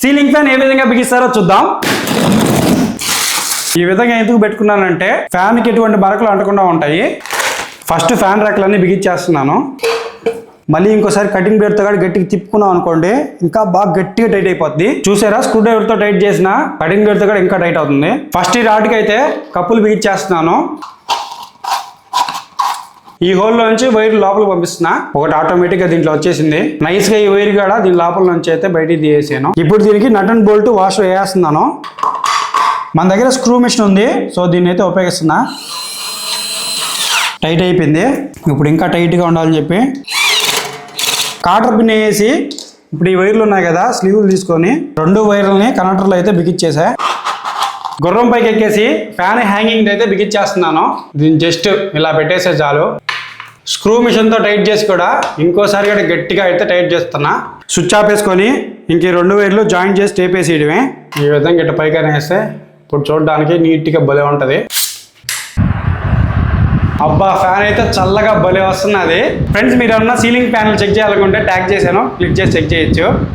Ceiling fan ఏ విధంగా బిగిస్తారో చూద్దాం. ఈ విధంగా ఎందుకు పెట్టుకున్నానంటే ఫ్యాన్కి ఎటువంటి మరకలు అంటకుండా ఉంటాయి. ఫస్ట్ ఫ్యాన్ ర్యాక్లన్నీ బిగించేస్తున్నాను. మళ్ళీ ఇంకోసారి కటింగ్ బ్లేడ్తో కూడా గట్టిగా తిప్పుకున్నాం అనుకోండి ఇంకా బాగా గట్టిగా టైట్ అయిపోద్ది. చూసారా, స్క్రూ డ్రైవర్తో టైట్ చేసిన కటింగ్ బ్లేడ్తో కూడా ఇంకా టైట్ అవుతుంది. ఫస్ట్ ఈ రాడ్కి అయితే కప్పులు బిగించేస్తున్నాను. ఈ హోల్లో నుంచి వైర్ లోపలికి పంపిస్తున్నా. ఒకటి ఆటోమేటిక్ గా దీంట్లో వచ్చేసింది. నైస్ గా ఈ వైర్ కూడా దీని లోపల నుంచి అయితే బయటికి తీసేసాను. ఇప్పుడు దీనికి నట్ అండ్ బోల్ట్ వాష్ వేస్తున్నాను. మన దగ్గర స్క్రూ మిషన్ ఉంది, సో దీన్ని అయితే ఉపయోగిస్తున్నా. టైట్ అయిపోయింది. ఇప్పుడు ఇంకా టైట్గా ఉండాలని చెప్పి కాటర్ పిన్ వేసి ఇప్పుడు ఈ వైర్లు ఉన్నాయి కదా, స్లీవ్లు తీసుకొని 2 వైర్లని కనెక్టర్లు అయితే బిగించేసా. గుర్రం పైకి ఎక్కేసి ఫ్యాన్ హ్యాంగింగ్ అయితే బిగించేస్తున్నాను. దీన్ని జస్ట్ ఇలా పెట్టేసే చాలు. స్క్రూ మిషన్తో టైట్ చేసి కూడా ఇంకోసారి కూడా గట్టిగా అయితే టైట్ చేస్తున్నా. స్విచ్ ఆఫ్ వేసుకొని ఇంక 2 వైర్లు జాయింట్ చేసి టేప్ వేసేయడమే. ఈ విధంగా ఇట్లా పైకి వేస్తే ఇప్పుడు చూడడానికి నీట్గా భలే ఉంటుంది. అబ్బా, ఫ్యాన్ అయితే చల్లగా భలే వస్తున్నది. ఫ్రెండ్స్, మీరు ఏమన్నా సీలింగ్ ఫ్యాన్లు చెక్ చేయాలనుకుంటే ట్యాగ్ చేశాను, క్లిక్ చేసి చెక్ చేయొచ్చు.